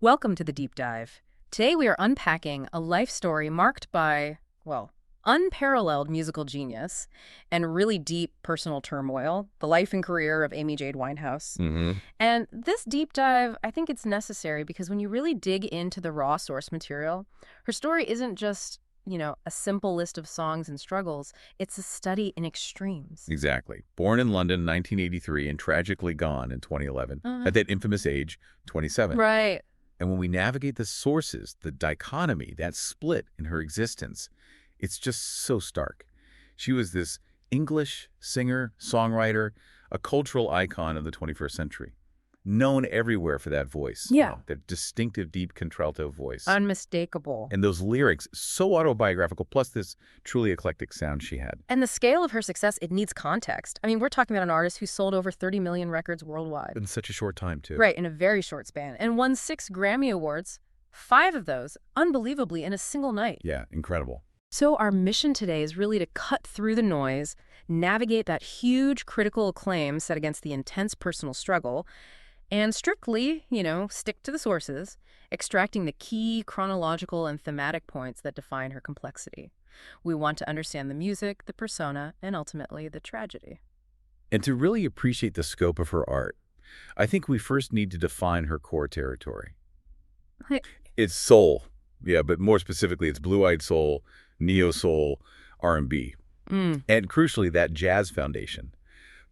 Welcome to the Deep Dive. Today we are unpacking a life story marked by, well, unparalleled musical genius and really deep personal turmoil, the life and career of Amy Jade Winehouse. Hmm. And this deep dive, I think it's necessary because when you really dig into the raw source material, her story isn't just, a simple list of songs and struggles. It's a study in extremes. Exactly. Born in London, 1983, and tragically gone in 2011, Uh, at that infamous age, 27. right. And when we navigate the sources, the dichotomy, that split in her existence, it's just so stark. She was this English singer, songwriter, a cultural icon of the 21st century, known everywhere for that voice, Yeah. that distinctive deep contralto voice. Unmistakable. And those lyrics, so autobiographical, plus this truly eclectic sound she had. And the scale of her success, it needs context. I mean, we're talking about an artist who sold over 30 million records worldwide. In such a short time, too. Right, in a very short span. And won 6 Grammy Awards, 5 of those, unbelievably, in a single night. Yeah, incredible. So our mission today is really to cut through the noise, navigate that huge critical acclaim set against the intense personal struggle, and strictly, stick to the sources, extracting the key chronological and thematic points that define her complexity. We want to understand the music, the persona, and ultimately the tragedy. And to really appreciate the scope of her art, I think we first need to define her core territory. Hey. It's soul, yeah, but more specifically, it's blue-eyed soul, neo-soul, R&B. Mm. And crucially, that jazz foundation,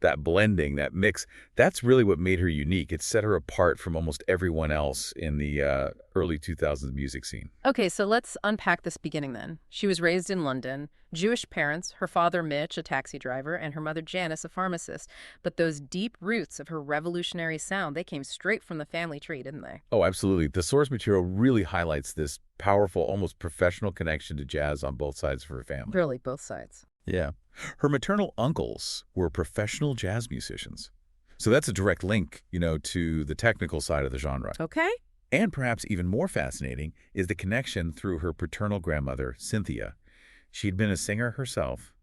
that blending, that mix, that's really what made her unique. It set her apart from almost everyone else in the early 2000s music scene. Okay, so let's unpack this beginning then. She was raised in London, Jewish parents, her father Mitch, a taxi driver, and her mother Janice, a pharmacist. But those deep roots of her revolutionary sound, they came straight from the family tree, didn't they? Oh, absolutely. The source material really highlights this powerful, almost professional connection to jazz on both sides of her family. Really, both sides. Yeah. Her maternal uncles were professional jazz musicians. So that's a direct link, to the technical side of the genre. Okay. And perhaps even more fascinating is the connection through her paternal grandmother, Cynthia. She'd been a singer herself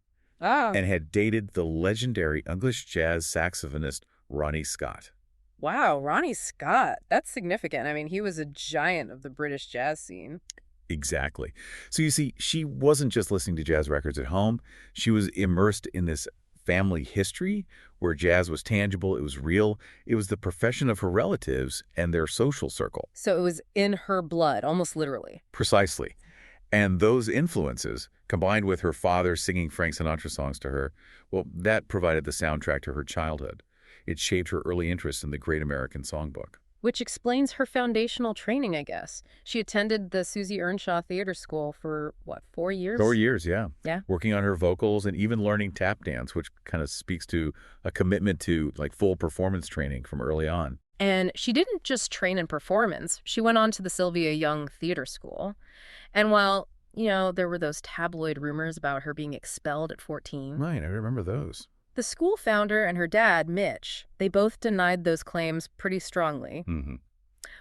Oh. and had dated the legendary English jazz saxophonist Ronnie Scott. Wow, Ronnie Scott. That's significant. I mean, he was a giant of the British jazz scene. Exactly. So you see, she wasn't just listening to jazz records at home. She was immersed in this family history where jazz was tangible, it was real. It was the profession of her relatives and their social circle. So it was in her blood, almost literally. Precisely. And those influences, combined with her father singing Frank Sinatra songs to her, well, that provided the soundtrack to her childhood. It shaped her early interest in the Great American Songbook. Which explains her foundational training, I guess. She attended the Susie Earnshaw Theater School for, 4 years? 4 years, yeah. Yeah. Working on her vocals and even learning tap dance, which kind of speaks to a commitment to full performance training from early on. And she didn't just train in performance. She went on to the Sylvia Young Theater School. And while, there were those tabloid rumors about her being expelled at 14, Right, I remember those. the school founder and her dad, Mitch, they both denied those claims pretty strongly. Mm-hmm.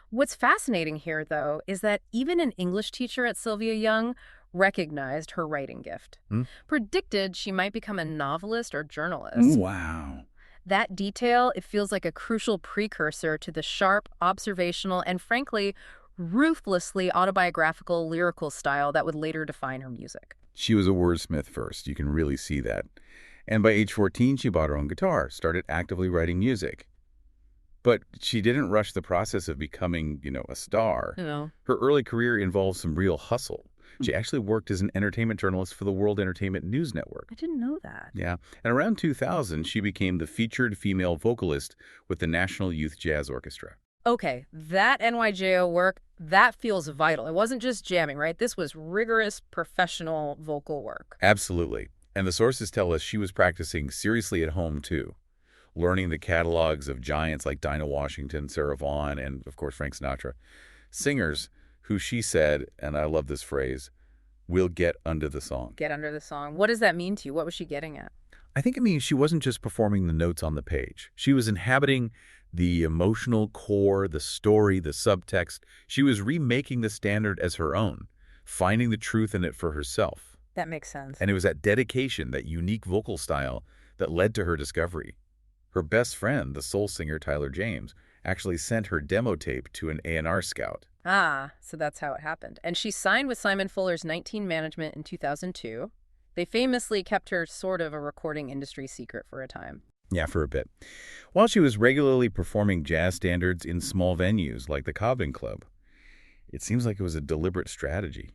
What's fascinating here, though, is that even an English teacher at Sylvia Young recognized her writing gift, predicted she might become a novelist or journalist. Wow. That detail, it feels like a crucial precursor to the sharp, observational, and frankly, ruthlessly autobiographical lyrical style that would later define her music. She was a wordsmith first. You can really see that. And by age 14, she bought her own guitar, started actively writing music. But she didn't rush the process of becoming, a star. Her early career involved some real hustle. She actually worked as an entertainment journalist for the World Entertainment News Network. I didn't know that. Yeah. And around 2000, she became the featured female vocalist with the National Youth Jazz Orchestra. Okay, that NYJO work, that feels vital. It wasn't just jamming, right? This was rigorous professional vocal work. Absolutely. And the sources tell us she was practicing seriously at home, too, learning the catalogs of giants like Dinah Washington, Sarah Vaughan, and, of course, Frank Sinatra. Singers who she said, and I love this phrase, will get under the song. Get under the song. What does that mean to you? What was she getting at? I think it means she wasn't just performing the notes on the page. She was inhabiting the emotional core, the story, the subtext. She was remaking the standard as her own, finding the truth in it for herself. That makes sense. And it was that dedication, that unique vocal style, that led to her discovery. Her best friend, the soul singer Tyler James, actually sent her demo tape to an A&R scout. Ah, so that's how it happened. And she signed with Simon Fuller's 19 Management in 2002. They famously kept her sort of a recording industry secret for a time. Yeah, for a bit. While she was regularly performing jazz standards in small venues like the Cobden Club, it seems like it was a deliberate strategy.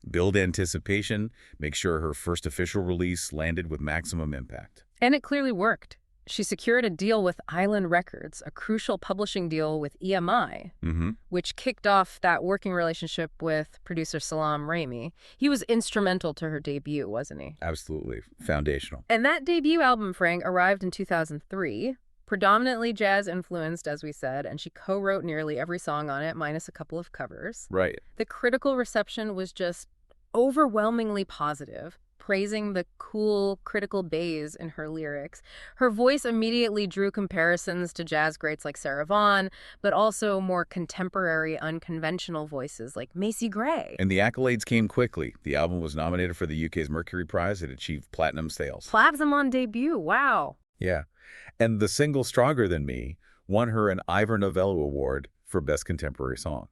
Build anticipation, make sure her first official release landed with maximum impact. And it clearly worked. She secured a deal with Island Records, a crucial publishing deal with EMI, Mm-hmm. which kicked off that working relationship with producer Salam Raimi. He was instrumental to her debut, wasn't he? Absolutely. Foundational. And that debut album, Frank, arrived in 2003, predominantly jazz-influenced, as we said, and she co-wrote nearly every song on it, minus a couple of covers. Right. The critical reception was just overwhelmingly positive, praising the cool, critical bass in her lyrics. Her voice immediately drew comparisons to jazz greats like Sarah Vaughan, but also more contemporary, unconventional voices like Macy Gray. And the accolades came quickly. The album was nominated for the UK's Mercury Prize. It achieved platinum sales. Platinum on debut, wow. Yeah. And the single Stronger Than Me won her an Ivor Novello Award for Best Contemporary Song.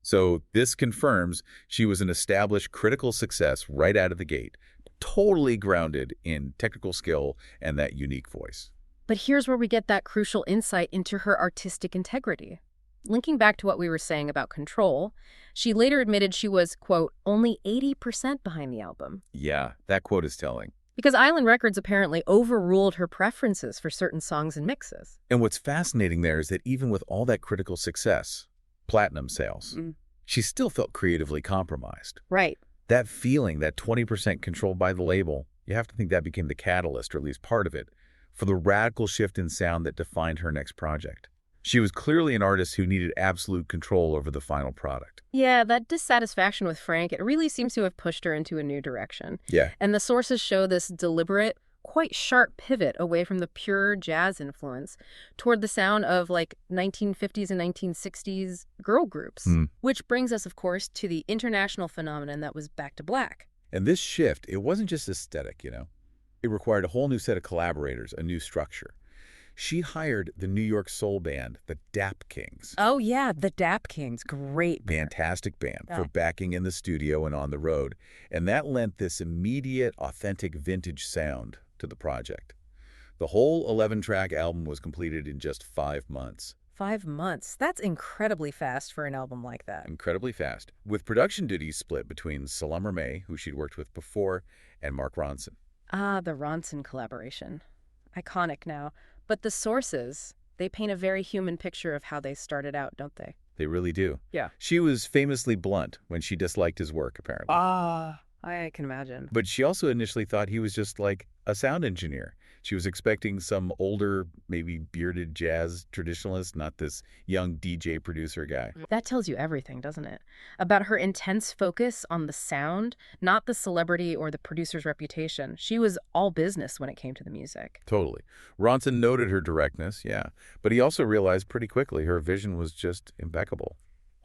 So this confirms she was an established critical success right out of the gate, totally grounded in technical skill and that unique voice. But here's where we get that crucial insight into her artistic integrity. Linking back to what we were saying about control, she later admitted she was, quote, only 80% behind the album. Yeah, that quote is telling. Because Island Records apparently overruled her preferences for certain songs and mixes. And what's fascinating there is that even with all that critical success, platinum sales, she still felt creatively compromised. Right. That feeling, that 20% controlled by the label, you have to think that became the catalyst, or at least part of it, for the radical shift in sound that defined her next project. She was clearly an artist who needed absolute control over the final product. Yeah, that dissatisfaction with Frank, it really seems to have pushed her into a new direction. Yeah. And the sources show this deliberate, quite sharp pivot away from the pure jazz influence toward the sound of like 1950s and 1960s girl groups. Which brings us, of course, to the international phenomenon that was Back to Black. And this shift, it wasn't just aesthetic. It required a whole new set of collaborators, a new structure. She hired the New York soul band, the Dap Kings. Oh, yeah, the Dap Kings. Great band. Fantastic band for backing in the studio and on the road. And that lent this immediate, authentic vintage sound to the project. The whole 11-track album was completed in just 5 months. 5 months. That's incredibly fast for an album like that. Incredibly fast, with production duties split between Salam Raimi, who she'd worked with before, and Mark Ronson. Ah, the Ronson collaboration. Iconic now. But the sources, they paint a very human picture of how they started out, don't they? They really do. Yeah. She was famously blunt when she disliked his work, apparently. Ah, I can imagine. But she also initially thought he was just like a sound engineer. She was expecting some older, maybe bearded jazz traditionalist, not this young DJ producer guy. That tells you everything, doesn't it? About her intense focus on the sound, not the celebrity or the producer's reputation. She was all business when it came to the music. Totally. Ronson noted her directness, yeah. But he also realized pretty quickly her vision was just impeccable.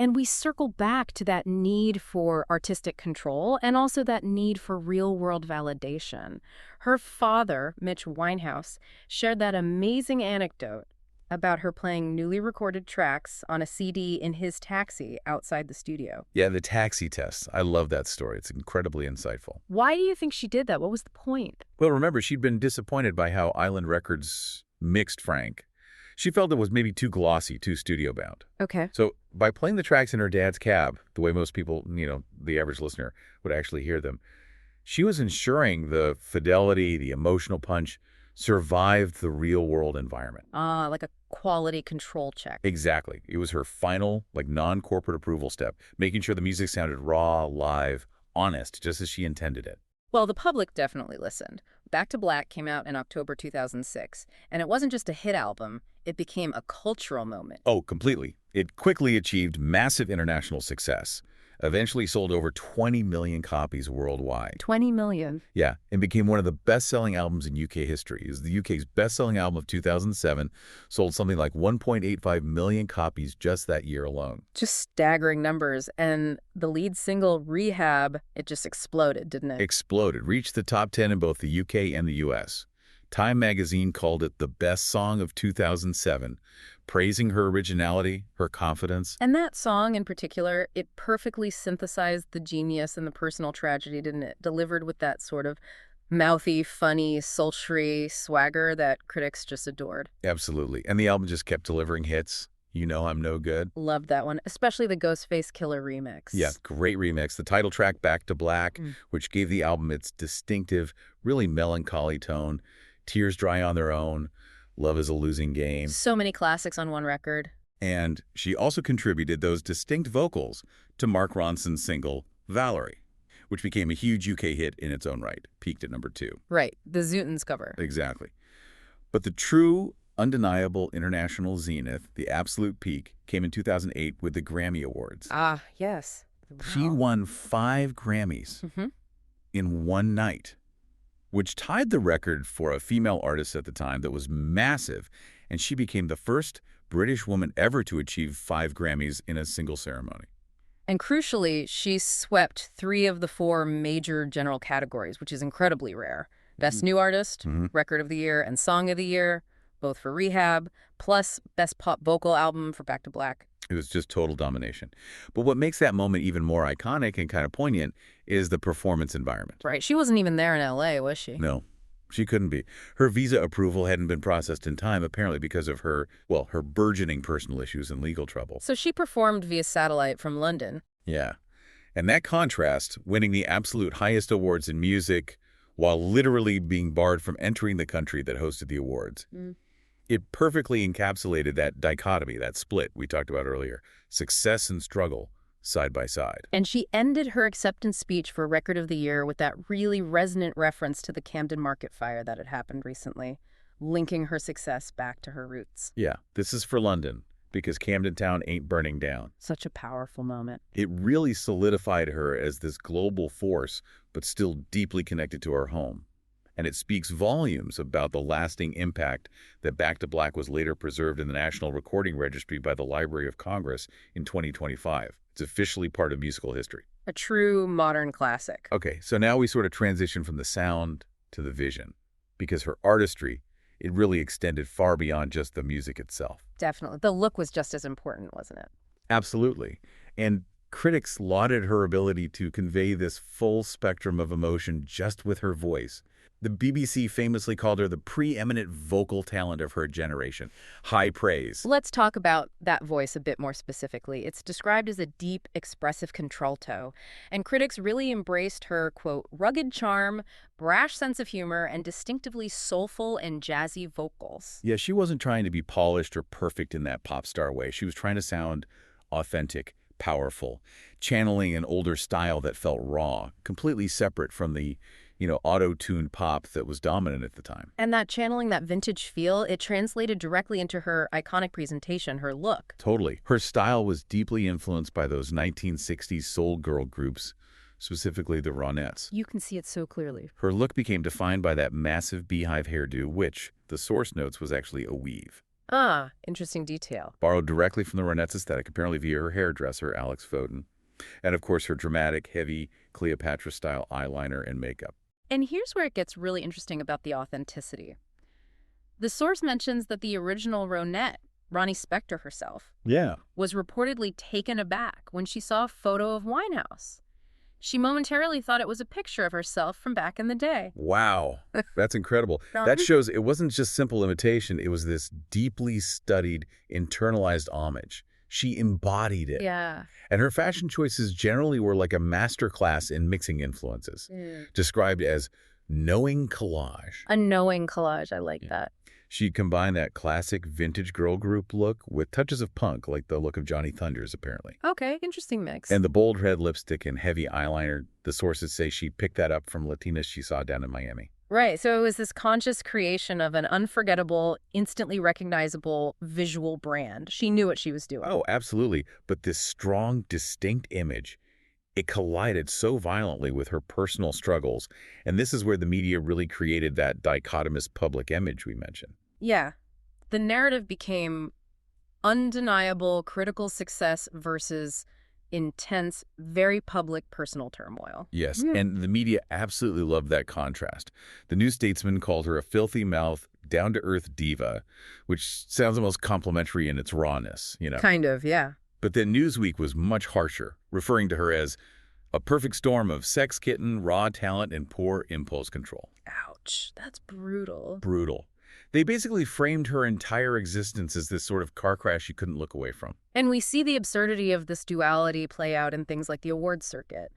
And we circle back to that need for artistic control and also that need for real-world validation. Her father, Mitch Winehouse, shared that amazing anecdote about her playing newly recorded tracks on a CD in his taxi outside the studio. Yeah, the taxi test. I love that story. It's incredibly insightful. Why do you think she did that? What was the point? Well, remember, she'd been disappointed by how Island Records mixed Frank. She felt it was maybe too glossy, too studio-bound. Okay. So by playing the tracks in her dad's cab, the way most people, the average listener would actually hear them, she was ensuring the fidelity, the emotional punch, survived the real-world environment. Like a quality control check. Exactly. It was her final, non-corporate approval step, making sure the music sounded raw, live, honest, just as she intended it. Well, the public definitely listened. Back to Black came out in October 2006, and it wasn't just a hit album, it became a cultural moment. Oh, completely. It quickly achieved massive international success, eventually sold over 20 million copies worldwide. 20 million? Yeah, and became one of the best-selling albums in UK history. It was the UK's best-selling album of 2007, sold something like 1.85 million copies just that year alone. Just staggering numbers. And the lead single, Rehab, it just exploded, didn't it? Exploded, reached the top 10 in both the UK and the US. Time magazine called it the best song of 2007, praising her originality, her confidence. And that song in particular, it perfectly synthesized the genius and the personal tragedy, didn't it? Delivered with that sort of mouthy, funny, sultry swagger that critics just adored. Absolutely. And the album just kept delivering hits. You Know I'm No Good. Loved that one, especially the Ghostface Killer remix. Yeah, great remix. The title track, Back to Black, which gave the album its distinctive, really melancholy tone. Tears Dry on Their Own, Love is a Losing Game. So many classics on one record. And she also contributed those distinct vocals to Mark Ronson's single, Valerie, which became a huge UK hit in its own right, peaked at #2. Right, the Zootons cover. Exactly. But the true, undeniable international zenith, the absolute peak, came in 2008 with the Grammy Awards. Ah, yes. She Wow. won 5 Grammys in one night, which tied the record for a female artist at the time that was massive, and she became the first British woman ever to achieve 5 Grammys in a single ceremony. And crucially, she swept 3 of the 4 major general categories, which is incredibly rare. Best New Artist, Record of the Year, and Song of the Year, both for Rehab, plus Best Pop Vocal Album for Back to Black. It was just total domination. But what makes that moment even more iconic and kind of poignant is the performance environment. Right, she wasn't even there in L.A., was she? No, she couldn't be. Her visa approval hadn't been processed in time, apparently because of her burgeoning personal issues and legal trouble. So she performed via satellite from London. Yeah. And that contrast, winning the absolute highest awards in music while literally being barred from entering the country that hosted the awards, it perfectly encapsulated that dichotomy, that split we talked about earlier, success and struggle side by side. And she ended her acceptance speech for Record of the Year with that really resonant reference to the Camden Market fire that had happened recently, linking her success back to her roots. Yeah, this is for London, because Camden Town ain't burning down. Such a powerful moment. It really solidified her as this global force, but still deeply connected to her home. And it speaks volumes about the lasting impact that Back to Black was later preserved in the National Recording Registry by the Library of Congress in 2025. It's officially part of musical history. A true modern classic. Okay, so now we sort of transition from the sound to the vision, because her artistry, it really extended far beyond just the music itself. Definitely. The look was just as important, wasn't it? Absolutely. And critics lauded her ability to convey this full spectrum of emotion just with her voice. The BBC famously called her the preeminent vocal talent of her generation. High praise. Let's talk about that voice a bit more specifically. It's described as a deep, expressive contralto, and critics really embraced her, quote, rugged charm, brash sense of humor, and distinctively soulful and jazzy vocals. Yeah, she wasn't trying to be polished or perfect in that pop star way. She was trying to sound authentic, powerful, channeling an older style that felt raw, completely separate from the auto-tuned pop that was dominant at the time. And that channeling, that vintage feel, it translated directly into her iconic presentation, her look. Totally. Her style was deeply influenced by those 1960s soul girl groups, specifically the Ronettes. You can see it so clearly. Her look became defined by that massive beehive hairdo, which, the source notes, was actually a weave. Ah, interesting detail. Borrowed directly from the Ronettes' aesthetic, apparently via her hairdresser, Alex Foden. And of course, her dramatic, heavy, Cleopatra-style eyeliner and makeup. And here's where it gets really interesting about the authenticity. The source mentions that the original Ronette, Ronnie Spector herself, was reportedly taken aback when she saw a photo of Winehouse. She momentarily thought it was a picture of herself from back in the day. Wow, that's incredible. That shows it wasn't just simple imitation, it was this deeply studied, internalized homage. She embodied it. Yeah. And her fashion choices generally were like a masterclass in mixing influences, described as knowing collage. A knowing collage, I like that. She combined that classic vintage girl group look with touches of punk, like the look of Johnny Thunders, apparently. Okay, interesting mix. And the bold red lipstick and heavy eyeliner, the sources say she picked that up from Latinas she saw down in Miami. Right, so it was this conscious creation of an unforgettable, instantly recognizable visual brand. She knew what she was doing. Oh, absolutely. But this strong, distinct image, it collided so violently with her personal struggles. And this is where the media really created that dichotomous public image we mentioned. Yeah. The narrative became undeniable critical success versus intense, very public personal turmoil. Yes, and the media absolutely loved that contrast. The New Statesman called her a filthy-mouthed, down-to-earth diva, which sounds almost complimentary in its rawness. Kind of, yeah. But then Newsweek was much harsher, referring to her as a perfect storm of sex kitten, raw talent, and poor impulse control. Ouch, that's brutal. Brutal. They basically framed her entire existence as this sort of car crash you couldn't look away from. And we see the absurdity of this duality play out in things like the awards circuit.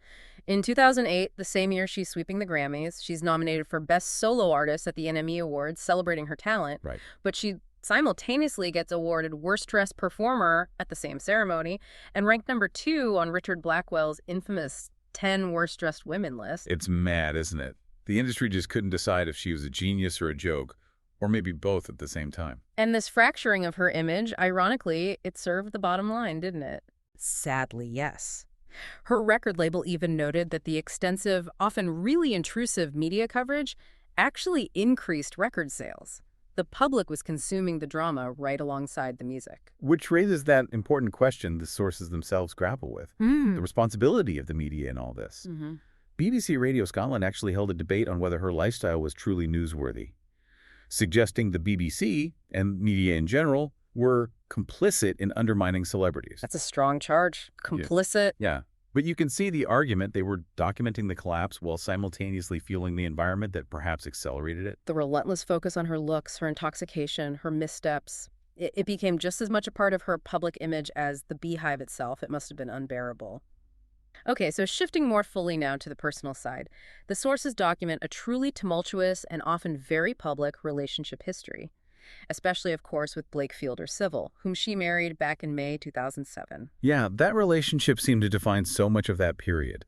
In 2008, the same year she's sweeping the Grammys, she's nominated for Best Solo Artist at the NME Awards, celebrating her talent. Right. But she simultaneously gets awarded Worst Dressed Performer at the same ceremony and ranked #2 on Richard Blackwell's infamous 10 Worst Dressed Women list. It's mad, isn't it? The industry just couldn't decide if she was a genius or a joke, or maybe both at the same time. And this fracturing of her image, ironically, it served the bottom line, didn't it? Sadly, yes. Her record label even noted that the extensive, often really intrusive media coverage actually increased record sales. The public was consuming the drama right alongside the music. Which raises that important question the sources themselves grapple with. The responsibility of the media in all this. BBC Radio Scotland actually held a debate on whether her lifestyle was truly newsworthy, suggesting the BBC and media in general were complicit in undermining celebrities. That's a strong charge. Complicit. Yeah. But you can see the argument. They were documenting the collapse while simultaneously fueling the environment that perhaps accelerated it. The relentless focus on her looks, her intoxication, her missteps. It became just as much a part of her public image as the Beehive itself. It must have been unbearable. Okay, so shifting more fully now to the personal side, the sources document a truly tumultuous and often very public relationship history, especially, of course, with Blake Fielder Civil, whom she married back in May 2007. Yeah, that relationship seemed to define so much of that period.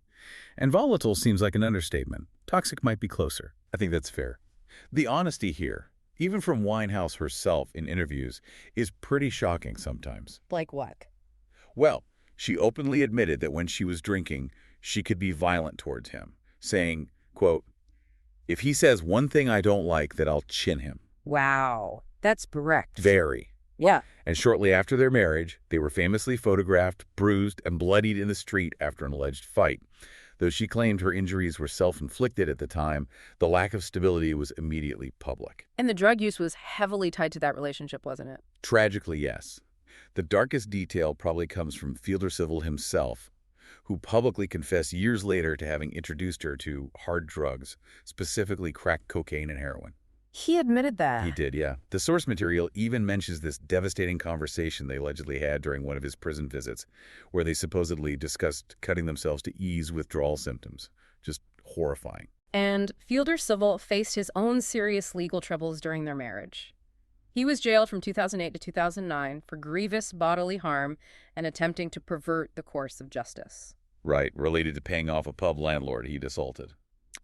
And volatile seems like an understatement. Toxic might be closer. I think that's fair. The honesty here, even from Winehouse herself in interviews, is pretty shocking sometimes. Like what? Well, she openly admitted that when she was drinking, she could be violent towards him, saying, quote, "If he says one thing I don't like, that I'll chin him." Wow, that's direct. Very. Yeah. And shortly after their marriage, they were famously photographed, bruised, and bloodied in the street after an alleged fight. Though she claimed her injuries were self-inflicted at the time, the lack of stability was immediately public. And the drug use was heavily tied to that relationship, wasn't it? Tragically, yes. The darkest detail probably comes from Fielder Civil himself, who publicly confessed years later to having introduced her to hard drugs, specifically crack cocaine and heroin. He admitted that. He did, yeah. The source material even mentions this devastating conversation they allegedly had during one of his prison visits, where they supposedly discussed cutting themselves to ease withdrawal symptoms. Just horrifying. And Fielder Civil faced his own serious legal troubles during their marriage. He was jailed from 2008 to 2009 for grievous bodily harm and attempting to pervert the course of justice. Right, related to paying off a pub landlord he'd assaulted.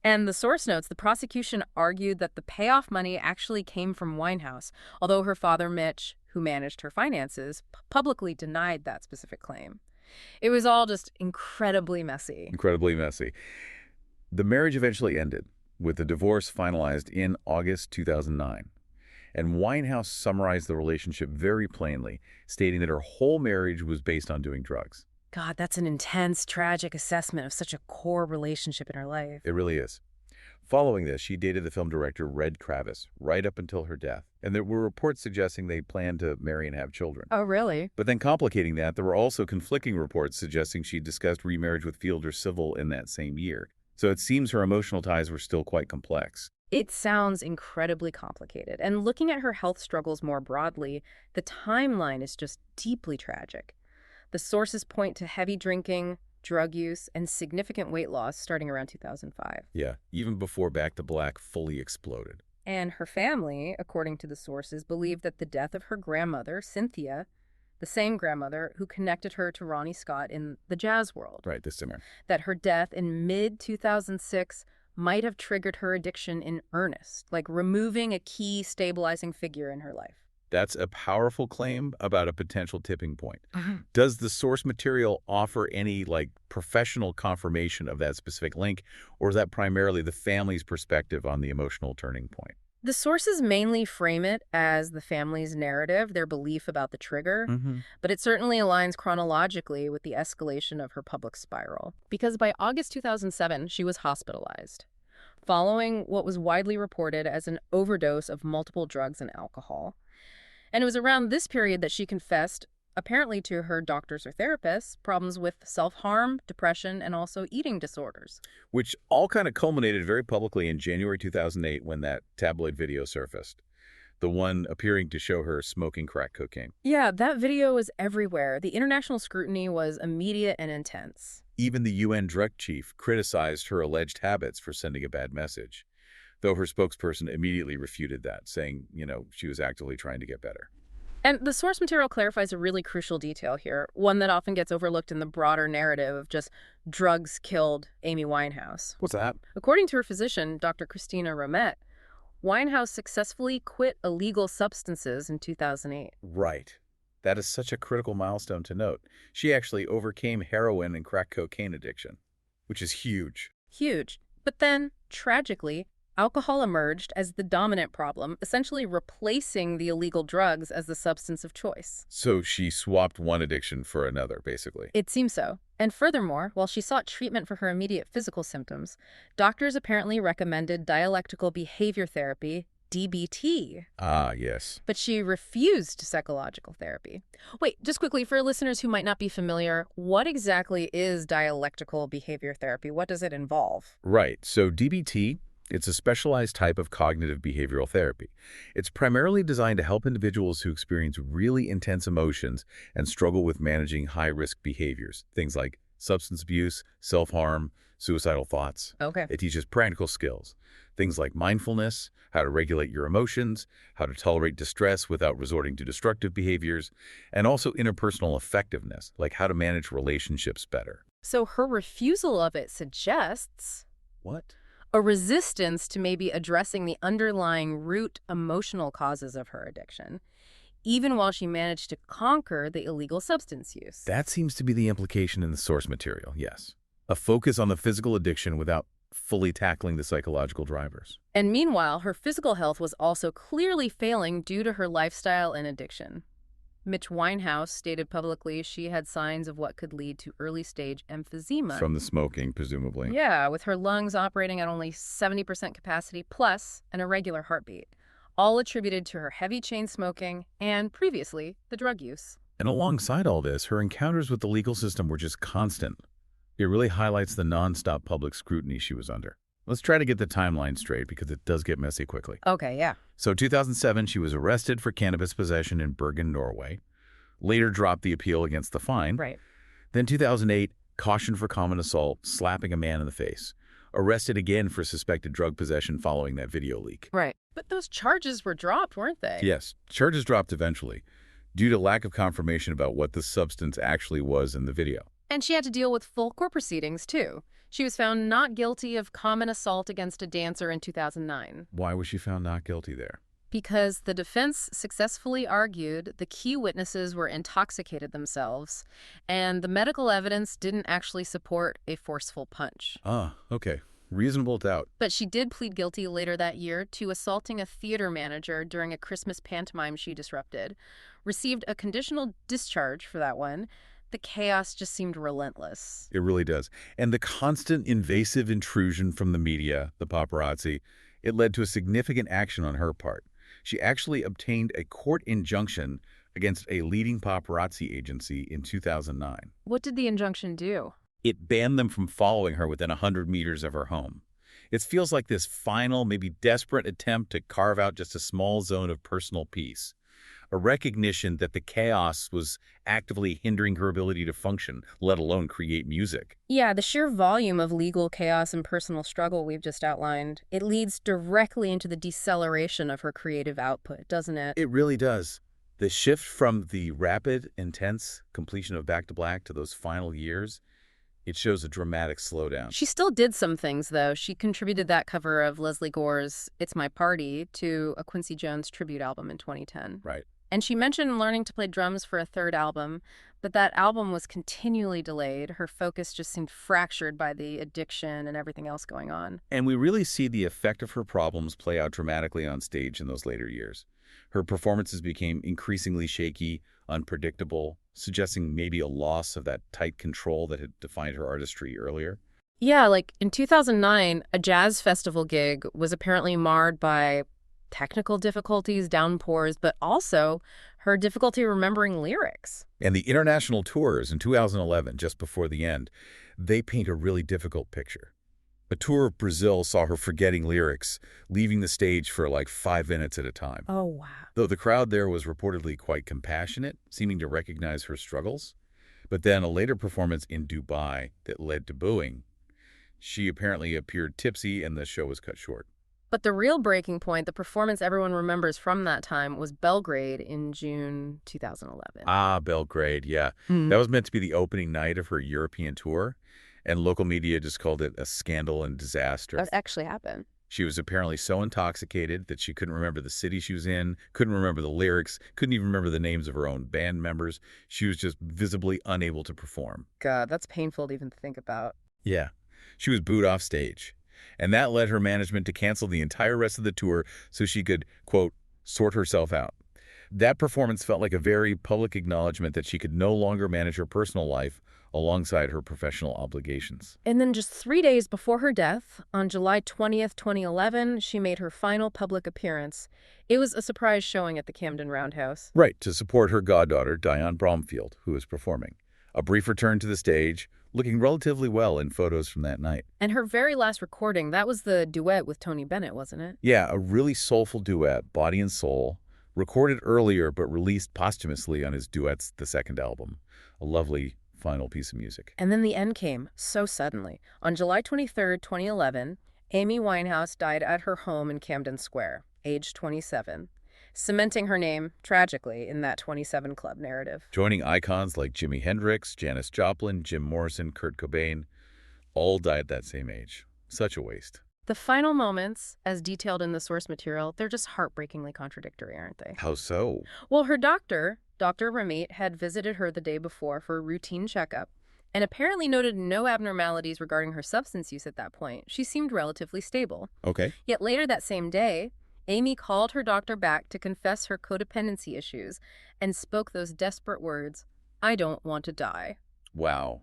And the source notes, the prosecution argued that the payoff money actually came from Winehouse, although her father, Mitch, who managed her finances, publicly denied that specific claim. It was all just incredibly messy. Incredibly messy. The marriage eventually ended, with the divorce finalized in August 2009. And Winehouse summarized the relationship very plainly, stating that her whole marriage was based on doing drugs. God, that's an intense, tragic assessment of such a core relationship in her life. It really is. Following this, she dated the film director Red Kravis right up until her death. And there were reports suggesting they planned to marry and have children. Oh, really? But then complicating that, there were also conflicting reports suggesting she discussed remarriage with Fielder Civil in that same year. So it seems her emotional ties were still quite complex. It sounds incredibly complicated. And looking at her health struggles more broadly, the timeline is just deeply tragic. The sources point to heavy drinking, drug use, and significant weight loss starting around 2005. Yeah, even before Back to Black fully exploded. And her family, according to the sources, believed that the death of her grandmother, Cynthia, the same grandmother who connected her to Ronnie Scott in the jazz world. Right, this summer. That her death in mid-2006 might have triggered her addiction in earnest, like removing a key stabilizing figure in her life. That's a powerful claim about a potential tipping point. Does the source material offer any, professional confirmation of that specific link, or is that primarily the family's perspective on the emotional turning point? The sources mainly frame it as the family's narrative, their belief about the trigger, Hmm. but it certainly aligns chronologically with the escalation of her public spiral. Because by August 2007, she was hospitalized, following what was widely reported as an overdose of multiple drugs and alcohol. And it was around this period that she confessed, apparently to her doctors or therapists, problems with self-harm, depression, and also eating disorders. Which all kind of culminated very publicly in January 2008 when that tabloid video surfaced. The one appearing to show her smoking crack cocaine. Yeah, that video was everywhere. The international scrutiny was immediate and intense. Even the UN drug chief criticized her alleged habits for sending a bad message, though her spokesperson immediately refuted that, saying, she was actively trying to get better. And the source material clarifies a really crucial detail here, one that often gets overlooked in the broader narrative of just drugs killed Amy Winehouse. What's that? According to her physician, Dr. Christina Romet, Winehouse successfully quit illegal substances in 2008. Right. That is such a critical milestone to note. She actually overcame heroin and crack cocaine addiction, which is huge. Huge. But then, tragically, alcohol emerged as the dominant problem, essentially replacing the illegal drugs as the substance of choice. So she swapped one addiction for another, basically. It seems so. And furthermore, while she sought treatment for her immediate physical symptoms, doctors apparently recommended dialectical behavior therapy, DBT. Ah, yes. But she refused psychological therapy. Wait, just quickly, for listeners who might not be familiar, what exactly is dialectical behavior therapy? What does it involve? Right. So DBT, it's a specialized type of cognitive behavioral therapy. It's primarily designed to help individuals who experience really intense emotions and struggle with managing high-risk behaviors, things like substance abuse, self-harm, suicidal thoughts. Okay. It teaches practical skills, things like mindfulness, how to regulate your emotions, how to tolerate distress without resorting to destructive behaviors, and also interpersonal effectiveness, like how to manage relationships better. So her refusal of it suggests What? a resistance to maybe addressing the underlying root emotional causes of her addiction, even while she managed to conquer the illegal substance use. That seems to be the implication in the source material, yes. A focus on the physical addiction without fully tackling the psychological drivers. And meanwhile, her physical health was also clearly failing due to her lifestyle and addiction. Mitch Winehouse stated publicly she had signs of what could lead to early-stage emphysema. From the smoking, presumably. Yeah, with her lungs operating at only 70% capacity plus an irregular heartbeat, all attributed to her heavy chain smoking and, previously, the drug use. And alongside all this, her encounters with the legal system were just constant. It really highlights the nonstop public scrutiny she was under. Let's try to get the timeline straight because it does get messy quickly. Okay, yeah. So 2007, she was arrested for cannabis possession in Bergen, Norway. Later dropped the appeal against the fine. Right. Then 2008, caution for common assault, slapping a man in the face. Arrested again for suspected drug possession following that video leak. Right. But those charges were dropped, weren't they? Yes, charges dropped eventually, due to lack of confirmation about what the substance actually was in the video. And she had to deal with full court proceedings, too. She was found not guilty of common assault against a dancer in 2009. Why was she found not guilty there? Because the defense successfully argued the key witnesses were intoxicated themselves, and the medical evidence didn't actually support a forceful punch. Ah, okay. Reasonable doubt. But she did plead guilty later that year to assaulting a theater manager during a Christmas pantomime she disrupted, received a conditional discharge for that one. The chaos just seemed relentless. It really does. And the constant invasive intrusion from the media, the paparazzi, it led to a significant action on her part. She actually obtained a court injunction against a leading paparazzi agency in 2009. What did the injunction do? It banned them from following her within 100 meters of her home. It feels like this final, maybe desperate attempt to carve out just a small zone of personal peace. A recognition that the chaos was actively hindering her ability to function, let alone create music. Yeah, the sheer volume of legal chaos and personal struggle we've just outlined, it leads directly into the deceleration of her creative output, doesn't it? It really does. The shift from the rapid, intense completion of Back to Black to those final years, it shows a dramatic slowdown. She still did some things, though. She contributed that cover of Leslie Gore's It's My Party to a Quincy Jones tribute album in 2010. Right. And she mentioned learning to play drums for a third album, but that album was continually delayed. Her focus just seemed fractured by the addiction and everything else going on. And we really see the effect of her problems play out dramatically on stage in those later years. Her performances became increasingly shaky, unpredictable, suggesting maybe a loss of that tight control that had defined her artistry earlier. Yeah, like in 2009, a jazz festival gig was apparently marred by technical difficulties, downpours, but also her difficulty remembering lyrics. And the international tours in 2011, just before the end, they paint a really difficult picture. A tour of Brazil saw her forgetting lyrics, leaving the stage for like 5 minutes at a time. Oh, wow. Though the crowd there was reportedly quite compassionate, seeming to recognize her struggles. But then a later performance in Dubai that led to booing. She apparently appeared tipsy and the show was cut short. But the real breaking point, the performance everyone remembers from that time, was Belgrade in June 2011. Ah, Belgrade, yeah. That was meant to be the opening night of her European tour, and local media just called it a scandal and disaster. That actually happened. She was apparently so intoxicated that she couldn't remember the city she was in, couldn't remember the lyrics, couldn't even remember the names of her own band members. She was just visibly unable to perform. God, that's painful to even think about. Yeah. She was booed off stage. And that led her management to cancel the entire rest of the tour so she could, quote, sort herself out. That performance felt like a very public acknowledgement that she could no longer manage her personal life alongside her professional obligations. And then just 3 days before her death, on July 20th, 2011, she made her final public appearance. It was a surprise showing at the Camden Roundhouse. Right, to support her goddaughter, Diane Bromfield, who was performing. A brief return to the stage, looking relatively well in photos from that night. And her very last recording, that was the duet with Tony Bennett, wasn't it? Yeah, a really soulful duet, Body and Soul, recorded earlier but released posthumously on his Duets, the second album. A lovely final piece of music. And then the end came, so suddenly. On July 23rd, 2011, Amy Winehouse died at her home in Camden Square, age 27. Cementing her name, tragically, in that 27 Club narrative. Joining icons like Jimi Hendrix, Janis Joplin, Jim Morrison, Kurt Cobain, all died at that same age. Such a waste. The final moments, as detailed in the source material, they're just heartbreakingly contradictory, aren't they? How so? Well, her doctor, Dr. Ramit, had visited her the day before for a routine checkup and apparently noted no abnormalities regarding her substance use at that point. She seemed relatively stable. Okay. Yet later that same day, Amy called her doctor back to confess her codependency issues and spoke those desperate words, "I don't want to die." Wow.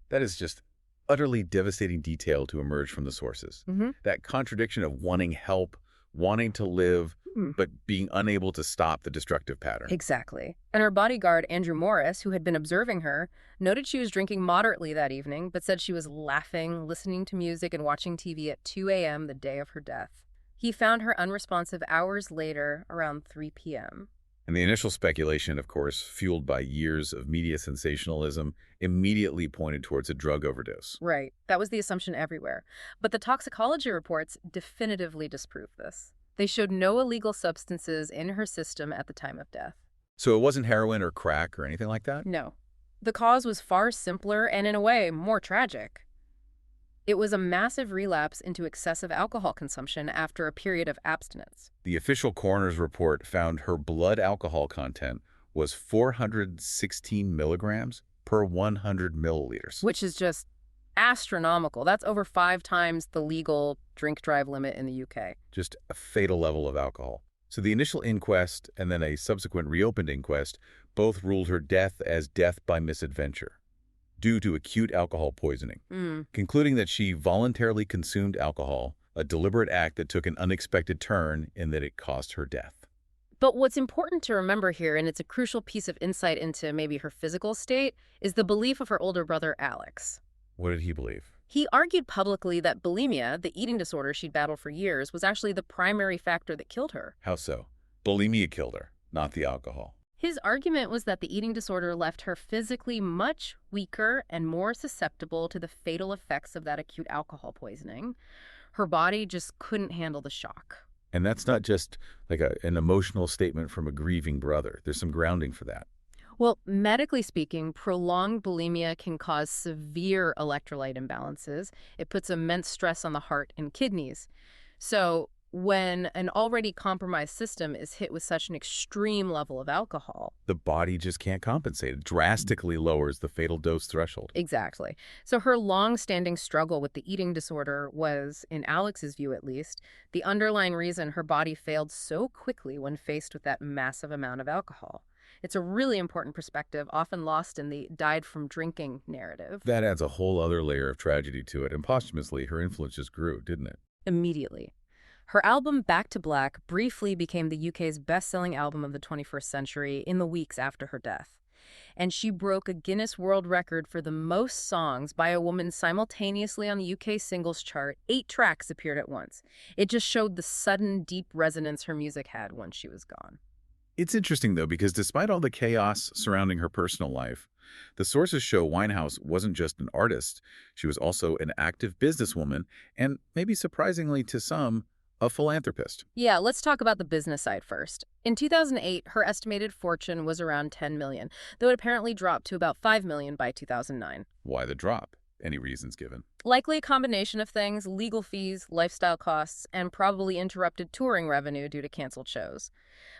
That is just utterly devastating detail to emerge from the sources. That contradiction of wanting help, wanting to live, but being unable to stop the destructive pattern. Exactly. And her bodyguard, Andrew Morris, who had been observing her, noted she was drinking moderately that evening, but said she was laughing, listening to music, and watching TV at 2 a.m. the day of her death. He found her unresponsive hours later, around 3 p.m. And the initial speculation, of course, fueled by years of media sensationalism, immediately pointed towards a drug overdose. Right. That was the assumption everywhere. But the toxicology reports definitively disprove this. They showed no illegal substances in her system at the time of death. So it wasn't heroin or crack or anything like that? No. The cause was far simpler and, in a way, more tragic. It was a massive relapse into excessive alcohol consumption after a period of abstinence. The official coroner's report found her blood alcohol content was 416 milligrams per 100 milliliters. Which is just astronomical. That's over 5 times the legal drink-drive limit in the UK. Just a fatal level of alcohol. So the initial inquest and then a subsequent reopened inquest both ruled her death as death by misadventure, due to acute alcohol poisoning, concluding that she voluntarily consumed alcohol, a deliberate act that took an unexpected turn in that it caused her death. But what's important to remember here, and it's a crucial piece of insight into maybe her physical state, is the belief of her older brother, Alex. What did he believe? He argued publicly that bulimia, the eating disorder she'd battled for years, was actually the primary factor that killed her. How so? Bulimia killed her, not the alcohol. His argument was that the eating disorder left her physically much weaker and more susceptible to the fatal effects of that acute alcohol poisoning. Her body just couldn't handle the shock. And that's not just like an emotional statement from a grieving brother. There's some grounding for that. Well, medically speaking, prolonged bulimia can cause severe electrolyte imbalances. It puts immense stress on the heart and kidneys. So when an already compromised system is hit with such an extreme level of alcohol. The body just can't compensate. It drastically lowers the fatal dose threshold. Exactly. So her long-standing struggle with the eating disorder was, in Alex's view at least, the underlying reason her body failed so quickly when faced with that massive amount of alcohol. It's a really important perspective, often lost in the died from drinking narrative. That adds a whole other layer of tragedy to it, and posthumously, her influence just grew, didn't it? Immediately. Her album Back to Black briefly became the UK's best-selling album of the 21st century in the weeks after her death. And she broke a Guinness World Record for the most songs by a woman simultaneously on the UK singles chart. 8 tracks appeared at once. It just showed the sudden, deep resonance her music had once she was gone. It's interesting, though, because despite all the chaos surrounding her personal life, the sources show Winehouse wasn't just an artist. She was also an active businesswoman and, maybe surprisingly to some, a philanthropist. Yeah, let's talk about the business side first. In 2008, her estimated fortune was around $10 million, though it apparently dropped to about $5 million by 2009. Why the drop? Any reasons given? Likely a combination of things: legal fees, lifestyle costs, and probably interrupted touring revenue due to canceled shows.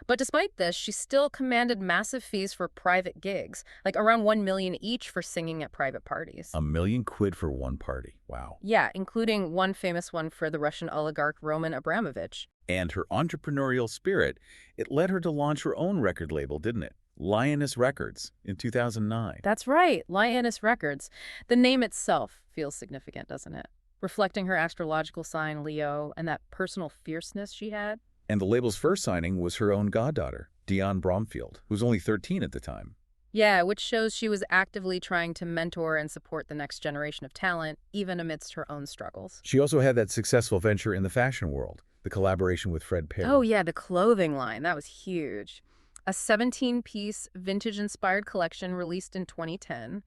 But despite this, she still commanded massive fees for private gigs, like around $1 million each for singing at private parties. £1 million for one party. Wow. Yeah, including one famous one for the Russian oligarch Roman Abramovich. And her entrepreneurial spirit, it led her to launch her own record label, didn't it? Lioness Records in 2009. That's right, Lioness Records. The name itself feels significant, doesn't it? Reflecting her astrological sign, Leo, and that personal fierceness she had. And the label's first signing was her own goddaughter, Dionne Bromfield, who was only 13 at the time. Yeah, which shows she was actively trying to mentor and support the next generation of talent, even amidst her own struggles. She also had that successful venture in the fashion world, the collaboration with Fred Perry. Oh yeah, the clothing line. That was huge. A 17-piece vintage-inspired collection released in 2010.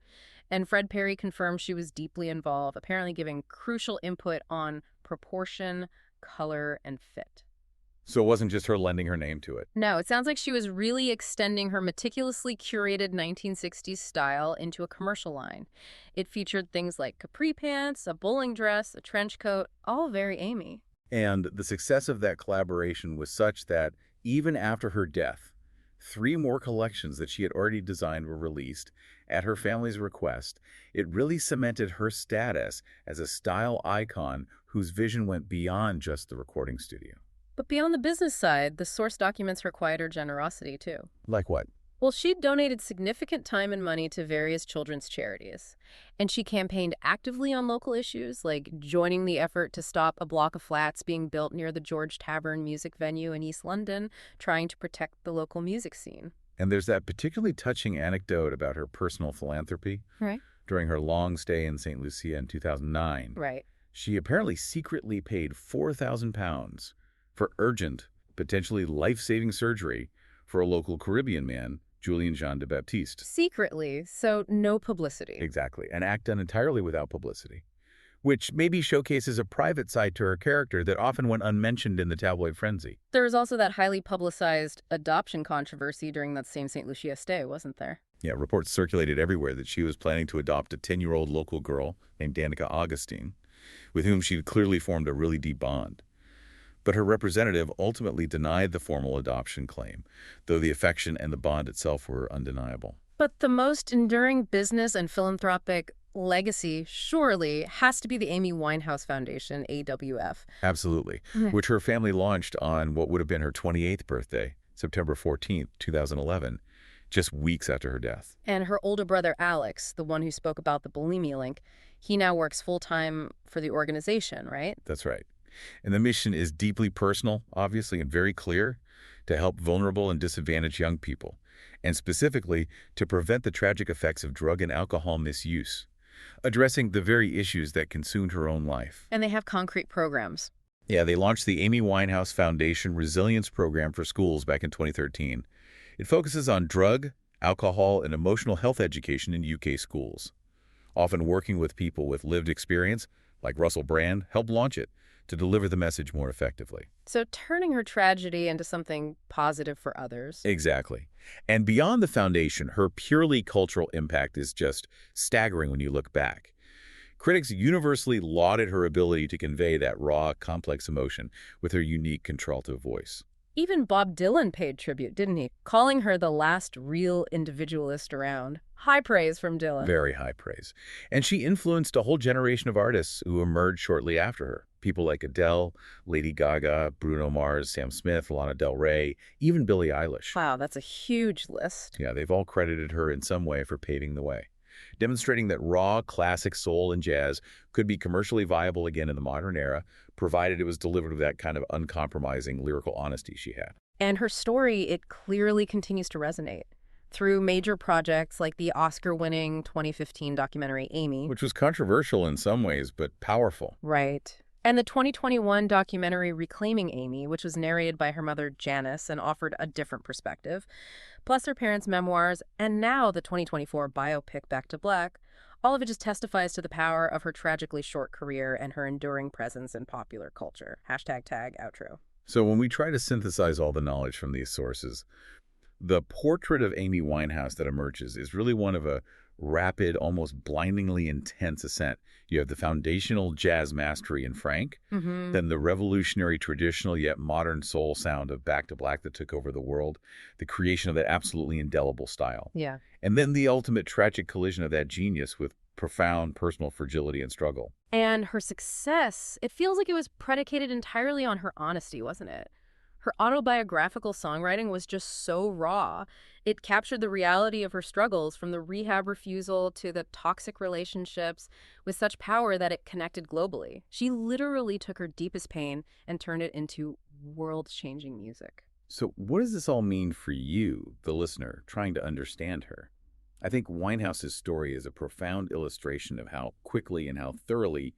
And Fred Perry confirmed she was deeply involved, apparently giving crucial input on proportion, color, and fit. So it wasn't just her lending her name to it. No, it sounds like she was really extending her meticulously curated 1960s style into a commercial line. It featured things like capri pants, a bowling dress, a trench coat, all very Amy. And the success of that collaboration was such that even after her death, 3 more collections that she had already designed were released at her family's request. It really cemented her status as a style icon whose vision went beyond just the recording studio. But beyond the business side, the source documents her quieter generosity, too. Like what? Well, she donated significant time and money to various children's charities. And she campaigned actively on local issues, like joining the effort to stop a block of flats being built near the George Tavern music venue in East London, trying to protect the local music scene. And there's that particularly touching anecdote about her personal philanthropy. Right. During her long stay in St. Lucia in 2009. Right. She apparently secretly paid £4,000 for urgent, potentially life-saving surgery for a local Caribbean man, Julian Jean de Baptiste. Secretly, so no publicity. Exactly. An act done entirely without publicity, which maybe showcases a private side to her character that often went unmentioned in the tabloid frenzy. There was also that highly publicized adoption controversy during that same St. Lucia stay, wasn't there? Yeah, reports circulated everywhere that she was planning to adopt a 10-year-old local girl named Danica Augustine, with whom she'd clearly formed a really deep bond. But her representative ultimately denied the formal adoption claim, though the affection and the bond itself were undeniable. But the most enduring business and philanthropic legacy surely has to be the Amy Winehouse Foundation, AWF. Absolutely, which her family launched on what would have been her 28th birthday, September 14th, 2011, just weeks after her death. And her older brother, Alex, the one who spoke about the bulimia link, he now works full-time for the organization, right? That's right. And the mission is deeply personal, obviously, and very clear, to help vulnerable and disadvantaged young people, and specifically to prevent the tragic effects of drug and alcohol misuse, addressing the very issues that consumed her own life. And they have concrete programs. Yeah, they launched the Amy Winehouse Foundation Resilience Program for schools back in 2013. It focuses on drug, alcohol, and emotional health education in UK schools. Often working with people with lived experience, like Russell Brand, helped launch it to deliver the message more effectively. So turning her tragedy into something positive for others. Exactly. And beyond the foundation, her purely cultural impact is just staggering when you look back. Critics universally lauded her ability to convey that raw, complex emotion with her unique contralto voice. Even Bob Dylan paid tribute, didn't he? Calling her the last real individualist around. High praise from Dylan. Very high praise. And she influenced a whole generation of artists who emerged shortly after her. People like Adele, Lady Gaga, Bruno Mars, Sam Smith, Lana Del Rey, even Billie Eilish. Wow, that's a huge list. Yeah, they've all credited her in some way for paving the way, demonstrating that raw, classic soul and jazz could be commercially viable again in the modern era, provided it was delivered with that kind of uncompromising lyrical honesty she had. And her story, it clearly continues to resonate. Through major projects like the Oscar-winning 2015 documentary Amy. Which was controversial in some ways, but powerful. Right. And the 2021 documentary Reclaiming Amy, which was narrated by her mother Janice and offered a different perspective, plus her parents' memoirs, and now the 2024 biopic Back to Black, all of it just testifies to the power of her tragically short career and her enduring presence in popular culture. Hashtag tag outro. So when we try to synthesize all the knowledge from these sources, the portrait of Amy Winehouse that emerges is really one of a rapid, almost blindingly intense ascent. You have the foundational jazz mastery in Frank, then the revolutionary traditional yet modern soul sound of Back to Black that took over the world, the creation of that absolutely indelible style. Yeah. And then the ultimate tragic collision of that genius with profound personal fragility and struggle. And her success, it feels like it was predicated entirely on her honesty, wasn't it? Her autobiographical songwriting was just so raw. It captured the reality of her struggles, from the rehab refusal to the toxic relationships, with such power that it connected globally. She literally took her deepest pain and turned it into world-changing music. So what does this all mean for you, the listener, trying to understand her? I think Winehouse's story is a profound illustration of how quickly and how thoroughly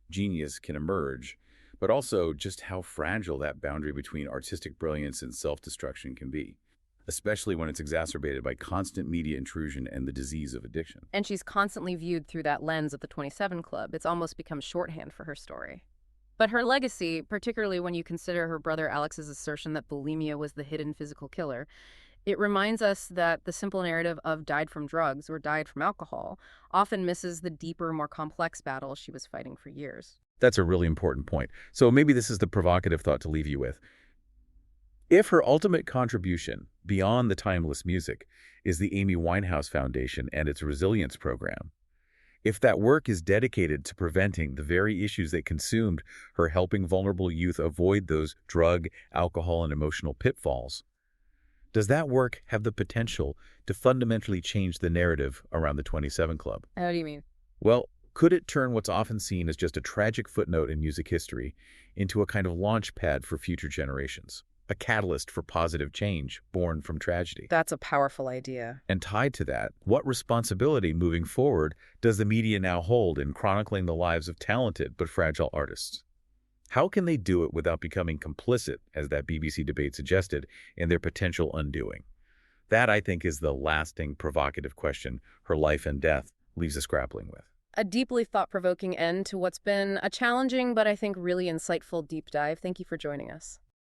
genius can emerge, but also just how fragile that boundary between artistic brilliance and self-destruction can be, especially when it's exacerbated by constant media intrusion and the disease of addiction. And she's constantly viewed through that lens of the 27 Club. It's almost become shorthand for her story. But her legacy, particularly when you consider her brother Alex's assertion that bulimia was the hidden physical killer, it reminds us that the simple narrative of died from drugs or died from alcohol often misses the deeper, more complex battle she was fighting for years. That's a really important point. So maybe this is the provocative thought to leave you with. If her ultimate contribution, beyond the timeless music, is the Amy Winehouse Foundation and its resilience program, if that work is dedicated to preventing the very issues that consumed her, helping vulnerable youth avoid those drug, alcohol, and emotional pitfalls, does that work have the potential to fundamentally change the narrative around the 27 Club? How do you mean? Well, could it turn what's often seen as just a tragic footnote in music history into a kind of launch pad for future generations? A catalyst for positive change born from tragedy? That's a powerful idea. And tied to that, what responsibility moving forward does the media now hold in chronicling the lives of talented but fragile artists? How can they do it without becoming complicit, as that BBC debate suggested, in their potential undoing? That, I think, is the lasting, provocative question her life and death leaves us grappling with. A deeply thought-provoking end to what's been a challenging but I think really insightful deep dive. Thank you for joining us.